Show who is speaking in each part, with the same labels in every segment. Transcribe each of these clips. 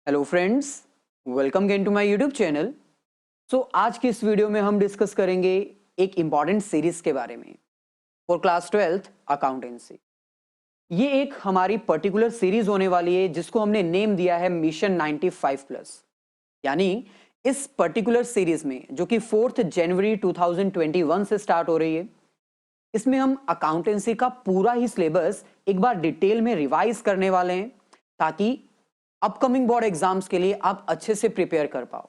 Speaker 1: Hello friends, welcome again to my YouTube channel. आज की इस वीडियो में हम डिस्कस करेंगे एक इम्पॉर्टेंट सीरीज के बारे में फॉर क्लास 12th अकाउंटेंसी। ये एक हमारी पर्टिकुलर सीरीज होने वाली है जिसको हमने नेम दिया है मिशन 95 प्लस। यानी इस पर्टिकुलर सीरीज में जो कि 4 जनवरी 2021 से स्टार्ट हो रही है, इसमें हम अकाउंटेंसी का पूरा ही सिलेबस एक बार डिटेल में रिवाइज करने वाले हैं ताकि अपकमिंग बोर्ड एग्जाम्स के लिए आप अच्छे से प्रिपेयर कर पाओ।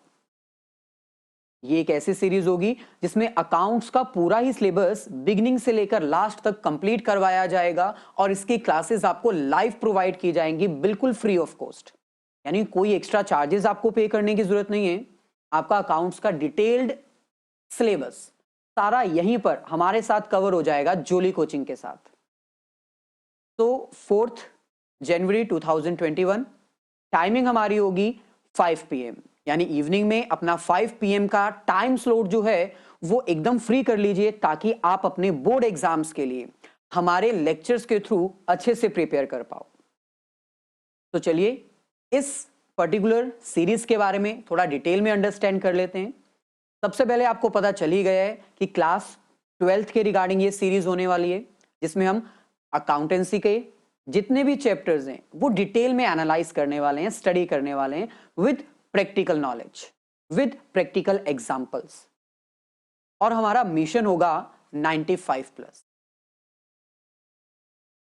Speaker 1: ये एक ऐसी सीरीज होगी जिसमें अकाउंट्स का पूरा ही सिलेबस बिगिनिंग से लेकर लास्ट तक कंप्लीट करवाया जाएगा और इसकी क्लासेस आपको लाइव प्रोवाइड की जाएंगी बिल्कुल फ्री ऑफ कॉस्ट। यानी कोई एक्स्ट्रा चार्जेस आपको पे करने की जरूरत नहीं है। आपका अकाउंट्स का डिटेल्ड सिलेबस सारा यहीं पर हमारे साथ कवर हो जाएगा जोली कोचिंग के साथ। तो 4 जनवरी 2021 टाइमिंग हमारी होगी 5 PM, यानी इवनिंग में अपना 5 PM का टाइम स्लॉट जो है वो एकदम फ्री कर लीजिए ताकि आप अपने बोर्ड एग्जाम्स के लिए हमारे लेक्चर्स के थ्रू अच्छे से प्रिपेयर कर पाओ। तो चलिए इस पर्टिकुलर सीरीज के बारे में थोड़ा डिटेल में अंडरस्टैंड कर लेते हैं। सबसे पहले आपको पता चल ही गया है कि क्लास 12th के रिगार्डिंग ये सीरीज होने वाली है जिसमें हम अकाउंटेंसी के जितने भी चैप्टर्स हैं वो डिटेल में एनालाइज करने वाले हैं, स्टडी करने वाले हैं with practical knowledge, with practical examples. और हमारा मिशन होगा 95 प्लस।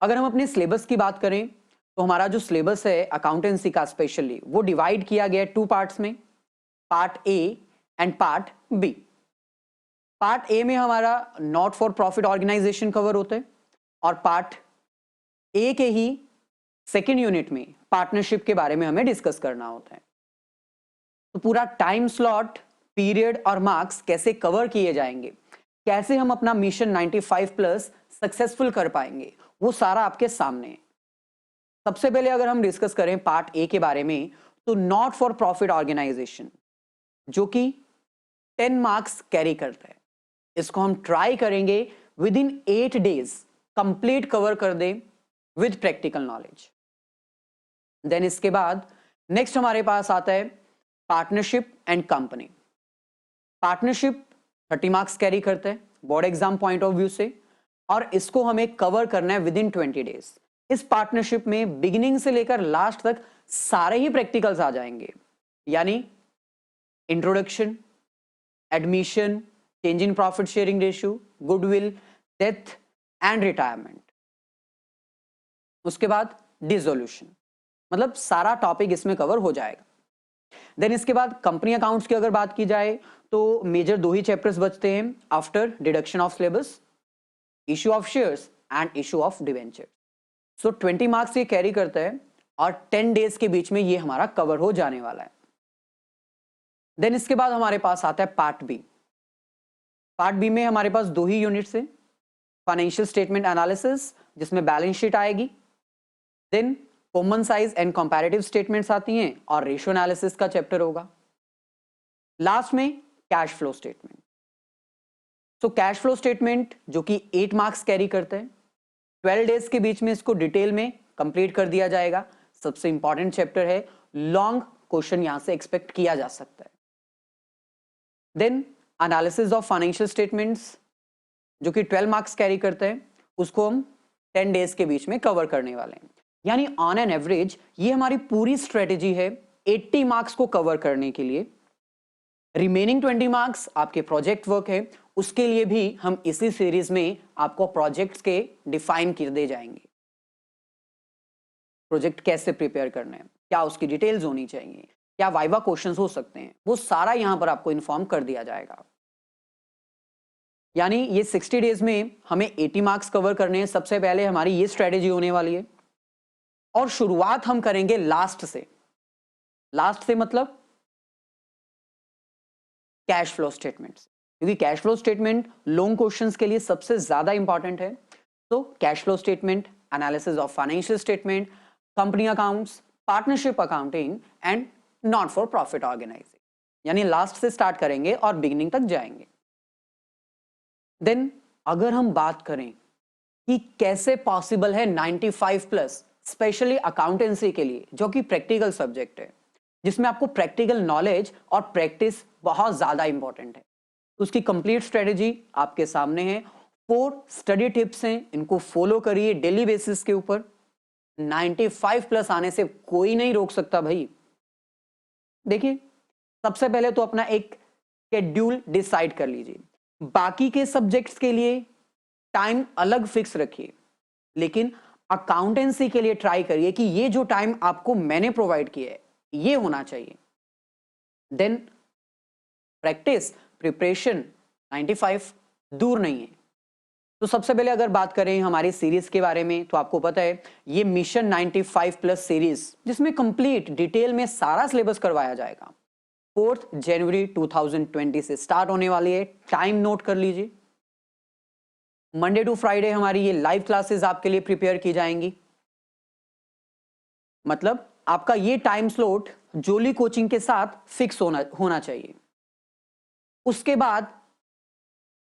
Speaker 1: अगर हम अपने सिलेबस की बात करें तो हमारा जो सिलेबस है अकाउंटेंसी का स्पेशली वो डिवाइड किया गया है 2 पार्ट्स में, part A and part B. Part A में हमारा not for profit organisation cover होता है और पार्ट ए के ही सेकेंड यूनिट में पार्टनरशिप के बारे में हमें डिस्कस करना होता है। तो पूरा टाइम स्लॉट, पीरियड और मार्क्स कैसे कवर किए जाएंगे, कैसे हम अपना मिशन 95 प्लस सक्सेसफुल कर पाएंगे, वो सारा आपके सामने है। सबसे पहले अगर हम डिस्कस करें पार्ट ए के बारे में तो नॉट फॉर प्रॉफिट ऑर्गेनाइजेशन जो कि 10 मार्क्स कैरी करता है, इसको हम ट्राई करेंगे with in 8 days complete cover कर दें विद प्रैक्टिकल नॉलेज। देन इसके बाद नेक्स्ट हमारे पास आता है partnership and company. Partnership 30 marks carry करते हैं board exam point of view से और इसको हमें कवर करना है विद इन 20 डेज। इस पार्टनरशिप में बिगिनिंग से लेकर लास्ट तक सारे ही प्रैक्टिकल्स आ जाएंगे, यानी introduction, admission, change in profit sharing ratio, goodwill, death and retirement. उसके बाद डिसोल्यूशन, मतलब सारा टॉपिक इसमें कवर हो जाएगा। देन इसके बाद कंपनी अकाउंट्स की अगर बात की जाए तो मेजर 2 ही चैप्टर्स बचते हैं after deduction of syllabus, issue of shares and issue of debenture. So 20 marks ये कैरी करता है और 10 डेज के बीच में ये हमारा कवर हो जाने वाला है। देन इसके बाद हमारे पास आता है पार्ट बी। पार्ट बी में हमारे पास 2 ही यूनिट्स है, फाइनेंशियल स्टेटमेंट एनालिसिस जिसमें बैलेंस शीट आएगी, then common size and comparative statements आती हैं और रेशियो एनालिसिस का चैप्टर होगा। लास्ट में cash flow statement. So cash flow statement जो कि 8 मार्क्स कैरी करते हैं, 12 डेज के बीच में इसको डिटेल में कंप्लीट कर दिया जाएगा। सबसे इंपॉर्टेंट चैप्टर है, लॉन्ग क्वेश्चन यहां से एक्सपेक्ट किया जा सकता है। Then analysis of financial statements जो कि 12 मार्क्स कैरी करते हैं, उसको हम 10 डेज के बीच में कवर करने वाले हैं। यानी ऑन एन एवरेज ये हमारी पूरी स्ट्रेटेजी है 80 मार्क्स को कवर करने के लिए। रिमेनिंग 20 मार्क्स आपके प्रोजेक्ट वर्क है, उसके लिए भी हम इसी सीरीज में आपको प्रोजेक्ट्स के डिफाइन कर दे जाएंगे। प्रोजेक्ट कैसे प्रिपेयर करना है, क्या उसकी डिटेल्स होनी चाहिए, क्या वाइवा क्वेश्चंस हो सकते हैं, वो सारा यहां पर आपको इन्फॉर्म कर दिया जाएगा। यानी ये 60 डेज में हमें 80 मार्क्स कवर करने हैं। सबसे पहले हमारी ये स्ट्रेटेजी होने वाली है और शुरुआत हम करेंगे लास्ट से। लास्ट से मतलब कैश फ्लो स्टेटमेंट, क्योंकि cash flow statement long questions के लिए सबसे ज्यादा इंपॉर्टेंट है। तो cash flow statement, analysis of financial statement, company accounts, partnership accounting and not for profit organizing, यानी लास्ट से स्टार्ट करेंगे और बिगिनिंग तक जाएंगे। देन अगर हम बात करें कि कैसे पॉसिबल है 95 प्लस स्पेशली अकाउंटेंसी के लिए जो कि प्रैक्टिकल सब्जेक्ट है, जिसमें आपको प्रैक्टिकल नॉलेज और प्रैक्टिस बहुत ज्यादा इंपॉर्टेंट है। उसकी कंप्लीट स्ट्रेटेजी आपके सामने है। 4 स्टडी टिप्स हैं, इनको फॉलो करिए डेली बेसिस के ऊपर। 95 प्लस आने से कोई नहीं रोक सकता भाई। देखिए, सबसे पहले तो अपना एक शेड्यूल डिसाइड कर लीजिए। बाकी के सब्जेक्ट्स के लिए टाइम अलग फिक्स रखिए, लेकिन अकाउंटेंसी के लिए ट्राई करिए कि ये जो टाइम आपको मैंने प्रोवाइड किया है ये होना चाहिए। देन प्रैक्टिस, प्रिपरेशन, 95 दूर नहीं है। तो सबसे पहले अगर बात करें हमारी सीरीज के बारे में, तो आपको पता है ये मिशन 95 प्लस सीरीज, जिसमें कंप्लीट डिटेल में सारा सिलेबस करवाया जाएगा, 4 जनवरी 2020 से स्टार्ट होने वाली है। टाइम नोट कर लीजिए। मंडे टू फ्राइडे हमारी ये लाइव क्लासेस आपके लिए प्रिपेयर की जाएंगी। मतलब आपका ये टाइम स्लॉट जोली कोचिंग के साथ फिक्स होना चाहिए। उसके बाद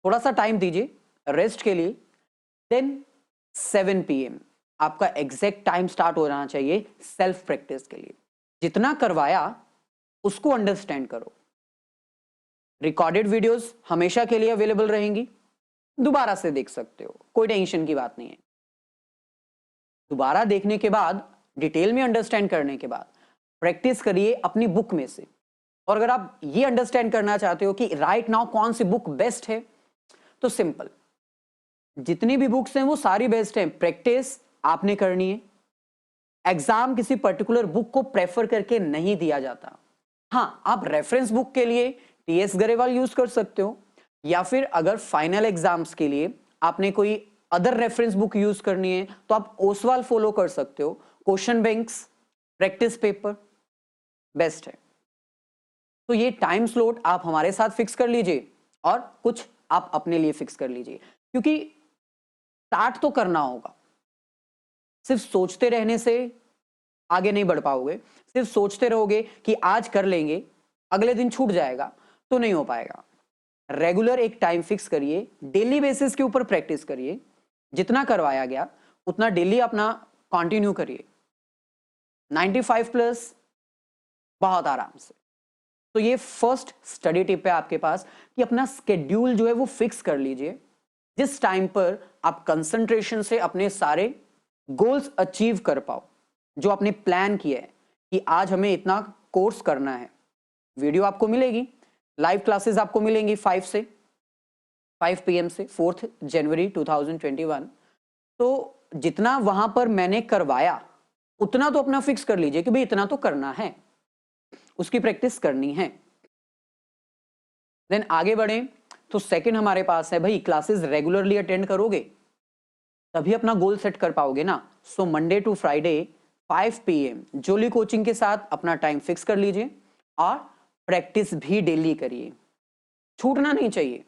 Speaker 1: थोड़ा सा टाइम दीजिए रेस्ट के लिए। देन 7 PM आपका एग्जैक्ट टाइम स्टार्ट हो जाना चाहिए सेल्फ प्रैक्टिस के लिए। जितना करवाया उसको अंडरस्टैंड करो। रिकॉर्डेड वीडियोस हमेशा के लिए अवेलेबल रहेंगी, दोबारा से देख सकते हो, कोई टेंशन की बात नहीं है। दोबारा देखने के बाद, डिटेल में अंडरस्टैंड करने के बाद प्रैक्टिस करिए अपनी बुक में से। और अगर आप ये अंडरस्टैंड करना चाहते हो कि राइट नाउ कौन सी बुक बेस्ट है, तो सिंपल, जितनी भी बुक्स हैं वो सारी बेस्ट हैं। प्रैक्टिस आपने करनी है। एग्जाम किसी पर्टिकुलर बुक को प्रेफर करके नहीं दिया जाता। हाँ, आप रेफरेंस बुक के लिए TS गरेवाल यूज कर सकते हो, या फिर अगर फाइनल एग्जाम्स के लिए आपने कोई अदर रेफरेंस बुक यूज करनी है तो आप ओसवाल फॉलो कर सकते हो। Question banks, practice paper best है। तो ये टाइम स्लॉट आप हमारे साथ फिक्स कर लीजिए और कुछ आप अपने लिए फिक्स कर लीजिए, क्योंकि स्टार्ट तो करना होगा। सिर्फ सोचते रहने से आगे नहीं बढ़ पाओगे। सिर्फ सोचते रहोगे कि आज कर लेंगे, अगले दिन छूट जाएगा, तो नहीं हो पाएगा। रेगुलर एक टाइम फिक्स करिए, डेली बेसिस के ऊपर प्रैक्टिस करिए। जितना करवाया गया उतना डेली अपना कंटिन्यू करिए। 95 प्लस बहुत आराम से। तो ये फर्स्ट स्टडी टिप है आपके पास कि अपना स्केड्यूल जो है वो फिक्स कर लीजिए, जिस टाइम पर आप कंसंट्रेशन से अपने सारे गोल्स अचीव कर पाओ, जो आपने प्लान किया है कि आज हमें इतना कोर्स करना है। वीडियो आपको मिलेगी, लाइव क्लासेस आपको मिलेंगी 5 PM से 4 जनवरी 2021। तो जितना वहां पर मैंने करवाया उतना तो अपना फिक्स कर लीजिए कि भाई इतना तो करना है, उसकी प्रैक्टिस करनी है। देन आगे बढ़े तो सेकंड हमारे पास है भाई, क्लासेस रेगुलरली अटेंड करोगे तभी अपना गोल सेट कर पाओगे ना। So Monday to Friday 5 PM Jolly coaching के साथ अपना टाइम फिक्स कर लीजिए और प्रैक्टिस भी डेली करिए, छूटना नहीं चाहिए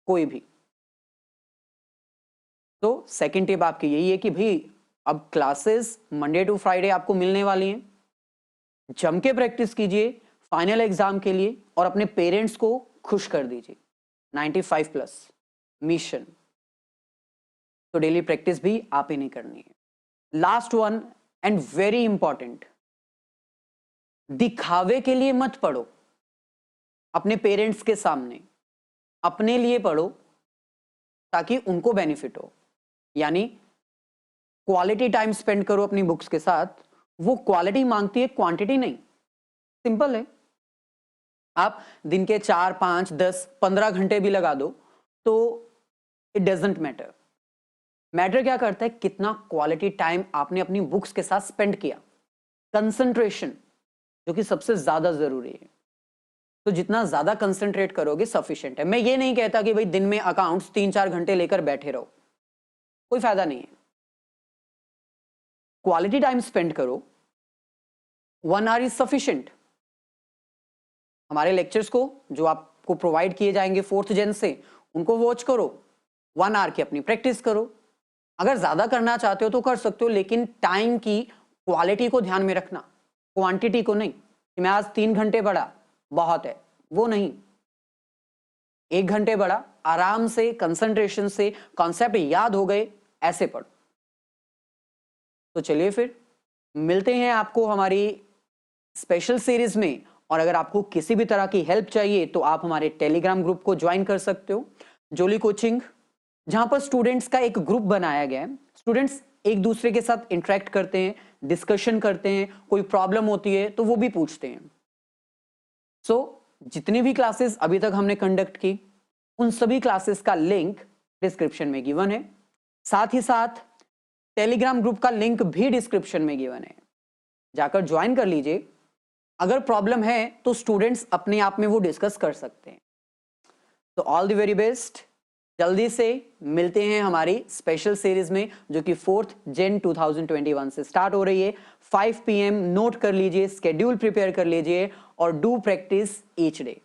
Speaker 1: कोई भी। तो सेकंड टिप आपकी यही है कि भाई अब क्लासेस मंडे टू फ्राइडे आपको मिलने वाली हैं, जम के प्रैक्टिस कीजिए फाइनल एग्जाम के लिए और अपने पेरेंट्स को खुश कर दीजिए। 95 प्लस मिशन, तो डेली प्रैक्टिस भी आप ही नहीं करनी है। Last one and very important, दिखावे के लिए मत पढ़ो अपने पेरेंट्स के सामने, अपने लिए पढ़ो ताकि उनको बेनिफिट हो। यानी क्वालिटी टाइम स्पेंड करो अपनी बुक्स के साथ। वो क्वालिटी मांगती है, क्वांटिटी नहीं। सिंपल है। आप दिन के 4, 5, 10, 15 घंटे भी लगा दो तो इट डजंट मैटर। मैटर क्या करता है, कितना क्वालिटी टाइम आपने अपनी बुक्स के साथ स्पेंड किया। कंसंट्रेशन जो कि सबसे ज्यादा जरूरी है। तो जितना ज्यादा कंसंट्रेट करोगे सफिशिएंट है। मैं ये नहीं कहता कि भाई दिन में अकाउंट्स 3-4 घंटे लेकर बैठे रहो, कोई फायदा नहीं है। क्वालिटी टाइम स्पेंड करो, 1 आवर इज सफिशिएंट। हमारे लेक्चर्स को जो आपको प्रोवाइड किए जाएंगे 4th जन से, उनको वॉच करो, 1 आवर की अपनी प्रैक्टिस करो। अगर ज्यादा करना चाहते हो तो कर सकते हो, लेकिन टाइम की क्वालिटी को ध्यान में रखना, क्वांटिटी को नहीं कि मैं आज 3 घंटे पढ़ा बहुत है, वो नहीं। 1 घंटे पढ़ा, आराम से कंसंट्रेशन से कॉन्सेप्ट याद हो गए, ऐसे पढ़ो। तो चलिए फिर मिलते हैं आपको हमारी स्पेशल सीरीज में। और अगर आपको किसी भी तरह की हेल्प चाहिए तो आप हमारे टेलीग्राम ग्रुप को ज्वाइन कर सकते हो, जोली कोचिंग, जहां पर स्टूडेंट्स का एक ग्रुप बनाया गया है। स्टूडेंट्स एक दूसरे के साथ इंटरेक्ट करते हैं, डिस्कशन करते हैं, कोई प्रॉब्लम होती है तो वो भी पूछते हैं। सो जितनी भी क्लासेस अभी तक हमने कंडक्ट की, उन सभी क्लासेस का लिंक डिस्क्रिप्शन में गिवन है। साथ ही साथ टेलीग्राम ग्रुप का लिंक भी डिस्क्रिप्शन में गिवन है, जाकर ज्वाइन कर लीजिए। अगर प्रॉब्लम है तो स्टूडेंट्स अपने आप में वो डिस्कस कर सकते हैं। तो ऑल द वेरी बेस्ट। जल्दी से मिलते हैं हमारी स्पेशल सीरीज में, जो कि 4th Jan 2021 से स्टार्ट हो रही है। 5 PM नोट कर लीजिए, स्केड्यूल प्रिपेयर कर लीजिए और डू प्रैक्टिस ईच डे।